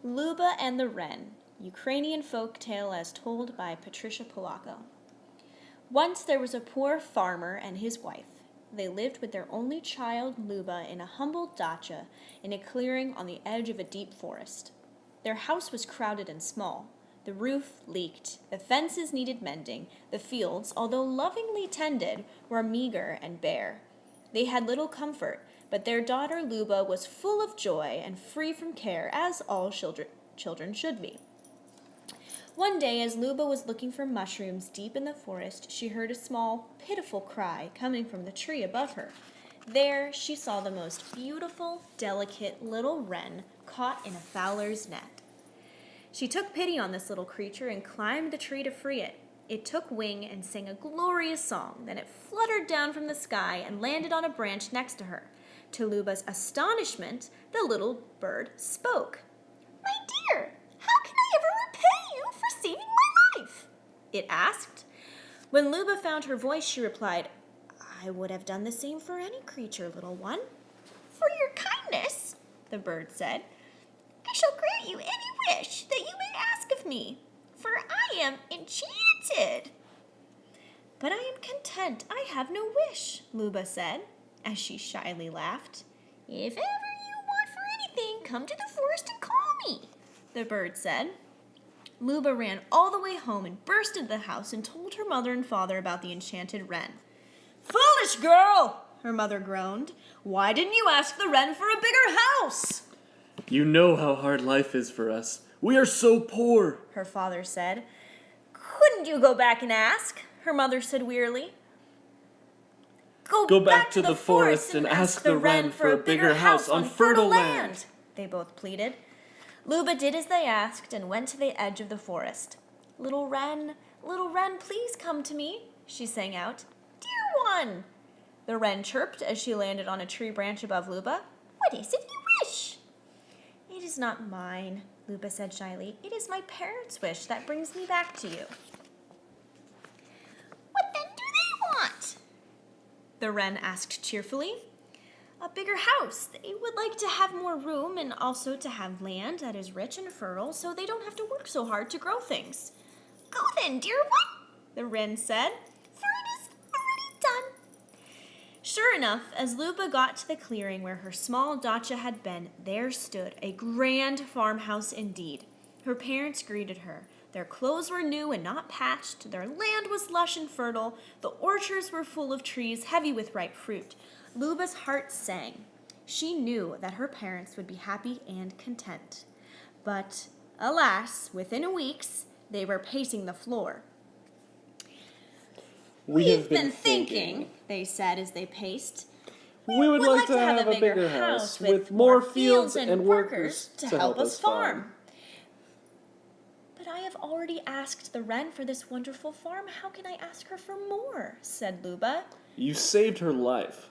Luba and the Wren, Ukrainian folk tale as told by Patricia Polacco. Once there was a poor farmer and his wife. They lived with their only child, Luba, in a humble dacha in a clearing on the edge of a deep forest. Their house was crowded and small. The roof leaked, the fences needed mending, the fields, although lovingly tended, were meager and bare. They had little comfort, but their daughter Luba was full of joy and free from care, as all children should be. One day, as Luba was looking for mushrooms deep in the forest, she heard a small, pitiful cry coming from the tree above her. There she saw the most beautiful, delicate little wren caught in a fowler's net. She took pity on this little creature and climbed the tree to free it. It took wing and sang a glorious song. Then it fluttered down from the sky and landed on a branch next to her. To Luba's astonishment, the little bird spoke. "My dear, how can I ever repay you for saving my life?" it asked. When Luba found her voice, she replied, "I would have done the same for any creature, little one." "For your kindness," the bird said, "I shall grant you any wish that you may ask of me, for I am enchanted." "But I am content. I have no wish," Luba said, as she shyly laughed. "If ever you want for anything, come to the forest and call me," the bird said. Luba ran all the way home and burst into the house and told her mother and father about the enchanted wren. "Foolish girl," her mother groaned. "Why didn't you ask the wren for a bigger house?" "You know how hard life is for us. We are so poor," her father said. "Couldn't you go back and ask?" her mother said wearily. Go back to the forest and ask the wren for a bigger house on fertile land," they both pleaded. Luba did as they asked and went to the edge of the forest. Little wren, please come to me," she sang out. "Dear one," the wren chirped as she landed on a tree branch above Luba. "What is it you wish?" "It is not mine," Luba said shyly. "It is my parents' wish that brings me back to you." "What then do they want?" the wren asked cheerfully. "A bigger house. They would like to have more room and also to have land that is rich and fertile so they don't have to work so hard to grow things." "Go then, dear one," the wren said, "for it is already done." Sure enough, as Luba got to the clearing where her small dacha had been, there stood a grand farmhouse indeed. Her parents greeted her. Their clothes were new and not patched. Their land was lush and fertile. The orchards were full of trees heavy with ripe fruit. Luba's heart sang. She knew that her parents would be happy and content. But, alas, within weeks, they were pacing the floor. "We've been thinking," they said as they paced. We would like to have a bigger house with more fields and workers to help us farm." "But I have already asked the wren for this wonderful farm. How can I ask her for more?" said Luba. "You saved her life,"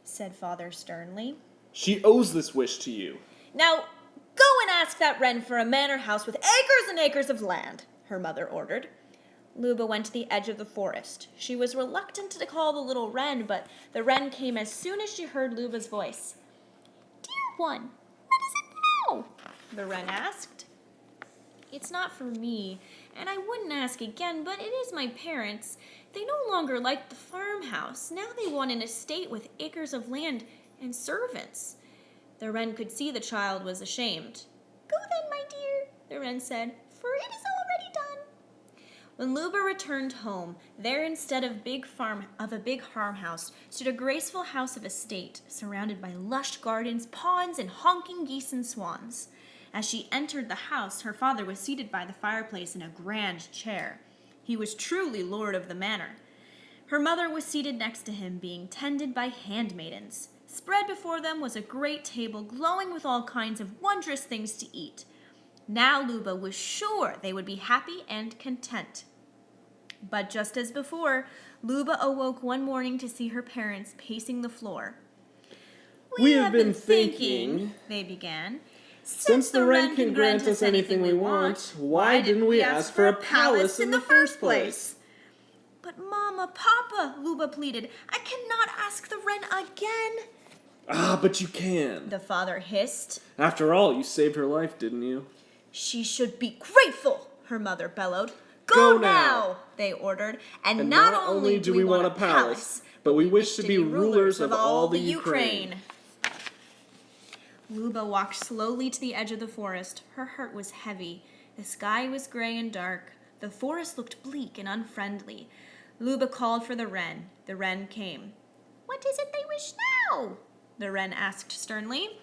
said father sternly. "She owes this wish to you." "Now, go and ask that wren for a manor house with acres and acres of land," her mother ordered. Luba went to the edge of the forest. She was reluctant to call the little wren, but the wren came as soon as she heard Luba's voice. "Dear one, what is it now?" the wren asked. "It's not for me, and I wouldn't ask again, but it is my parents. They no longer like the farmhouse. Now they want an estate with acres of land and servants." The wren could see the child was ashamed. "Go then, my dear," the wren said, "for it is already done." When Luba returned home, there instead of a big farmhouse stood a graceful house of estate, surrounded by lush gardens, ponds, and honking geese and swans. As she entered the house, her father was seated by the fireplace in a grand chair. He was truly lord of the manor. Her mother was seated next to him, being tended by handmaidens. Spread before them was a great table glowing with all kinds of wondrous things to eat. Now Luba was sure they would be happy and content. But just as before, Luba awoke one morning to see her parents pacing the floor. We have been thinking, they began. Since the wren can grant us anything we want, why didn't we ask for a palace in the first place? But Mama, Papa, Luba pleaded, I cannot ask the wren again. Ah, but you can. The father hissed. After all, you saved her life, didn't you? She should be grateful, her mother bellowed. Go Go now, now, they ordered. And not not only do we want a palace, but we wish to be rulers of all the Ukraine. Luba walked slowly to the edge of the forest. Her heart was heavy. The sky was gray and dark. The forest looked bleak and unfriendly. Luba called for the wren. The wren came. "What is it they wish now?" the wren asked sternly.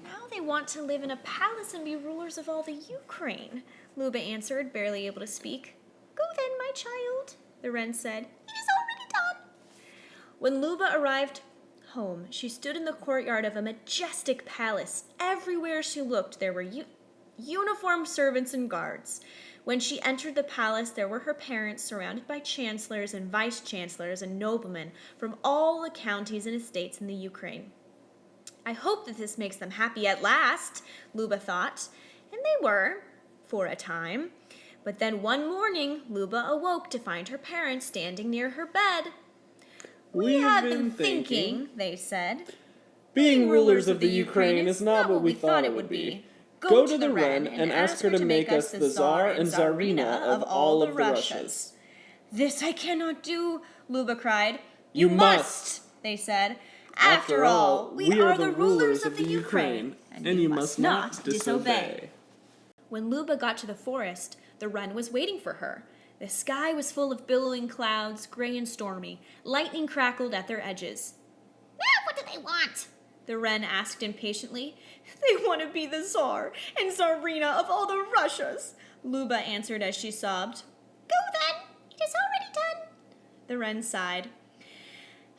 "Now they want to live in a palace and be rulers of all the Ukraine," Luba answered, barely able to speak. "Go then, my child," the wren said. "It is already done." When Luba arrived home, she stood in the courtyard of a majestic palace. Everywhere she looked, there were uniformed servants and guards. When she entered the palace, there were her parents, surrounded by chancellors and vice-chancellors and noblemen from all the counties and estates in the Ukraine. "I hope that this makes them happy at last," Luba thought. And they were, for a time. But then one morning, Luba awoke to find her parents standing near her bed. "We have been thinking," they said. "Being rulers of the Ukraine is not what we thought it would be. Go to the wren and ask her to make us the Tsar and Tsarina of all of the Russias." "This I cannot do," Luba cried. "You must," they said. "After all, we are the rulers of the Ukraine, and you must not disobey." When Luba got to the forest, the wren was waiting for her. The sky was full of billowing clouds, gray and stormy. Lightning crackled at their edges. "Now what do they want?" the wren asked impatiently. "They want to be the Tsar and Tsarina of all the Russias," Luba answered as she sobbed. "Go then, it is already done," the wren sighed.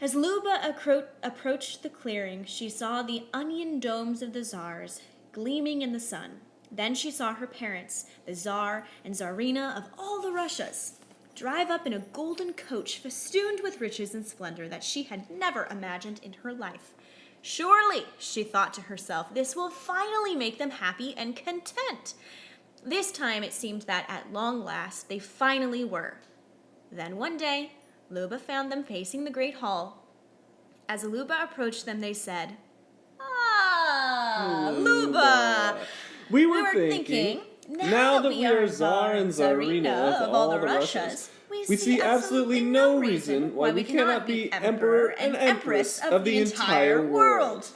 As Luba approached the clearing, she saw the onion domes of the Tsars gleaming in the sun. Then she saw her parents, the Tsar and Tsarina of all the Russias, drive up in a golden coach festooned with riches and splendor that she had never imagined in her life. Surely, she thought to herself, this will finally make them happy and content. This time it seemed that at long last they finally were. Then one day, Luba found them facing the great hall. As Luba approached them, they said, "Ah, Luba! We were thinking, now that we are Tsar and Tsarina of all the Russias, we see absolutely no reason why we cannot be Emperor and Empress of the entire world."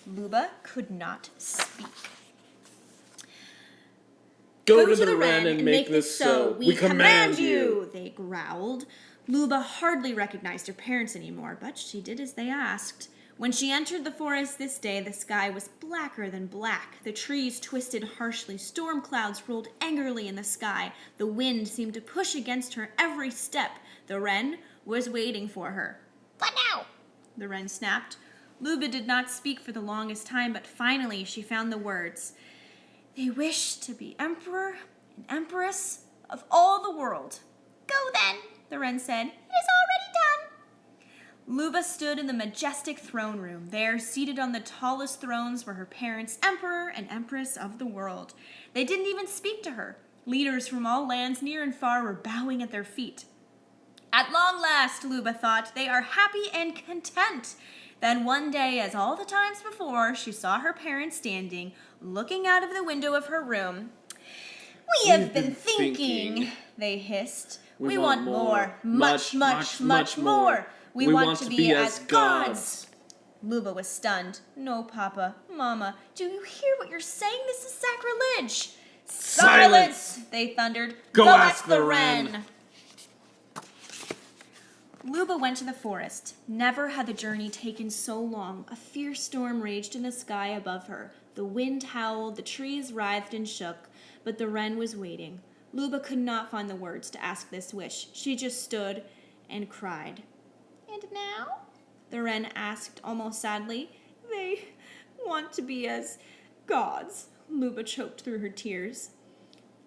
Luba could not speak. Go to the wren and make this so. We command you, they growled. Luba hardly recognized her parents anymore, but she did as they asked. When she entered the forest this day, the sky was blacker than black. The trees twisted harshly. Storm clouds rolled angrily in the sky. The wind seemed to push against her every step. The wren was waiting for her. "What now?" the wren snapped. Luba did not speak for the longest time, but finally she found the words. "They wish to be emperor and empress of all the world." "Go then," the wren said. "It is already done." Luba stood in the majestic throne room. There, seated on the tallest thrones, were her parents, emperor and empress of the world. They didn't even speak to her. Leaders from all lands near and far were bowing at their feet. At long last, Luba thought, they are happy and content. Then one day, as all the times before, she saw her parents standing, looking out of the window of her room. "We have been thinking," they hissed. "We want more, much, much, much more. We want to be as gods." Luba was stunned. "No, Papa, Mama, do you hear what you're saying? This is sacrilege." "Silence!" they thundered. Go ask the wren." Luba went to the forest. Never had the journey taken so long. A fierce storm raged in the sky above her. The wind howled, the trees writhed and shook, but the wren was waiting. Luba could not find the words to ask this wish. She just stood and cried. "And now?" the wren asked almost sadly. "They want to be as gods," Luba choked through her tears.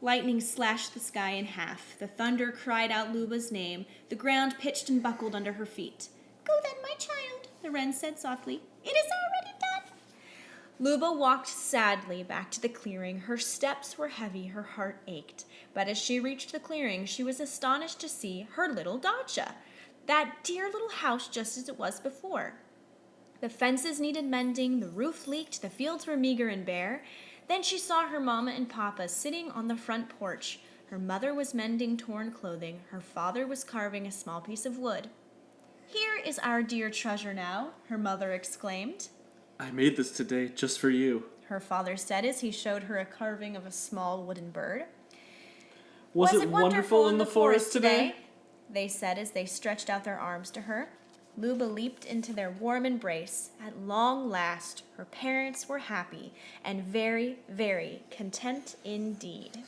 Lightning slashed the sky in half. The thunder cried out Luba's name. The ground pitched and buckled under her feet. "Go then, my child," the wren said softly. "It is already done." Luba walked sadly back to the clearing. Her steps were heavy, her heart ached. But as she reached the clearing, she was astonished to see her little dacha, that dear little house just as it was before. The fences needed mending, the roof leaked, the fields were meager and bare. Then she saw her mama and papa sitting on the front porch. Her mother was mending torn clothing. Her father was carving a small piece of wood. "Here is our dear treasure now," her mother exclaimed. "I made this today just for you," her father said as he showed her a carving of a small wooden bird. Was it wonderful in the forest today? They said as they stretched out their arms to her. Luba leaped into their warm embrace. At long last, her parents were happy and very, very content indeed.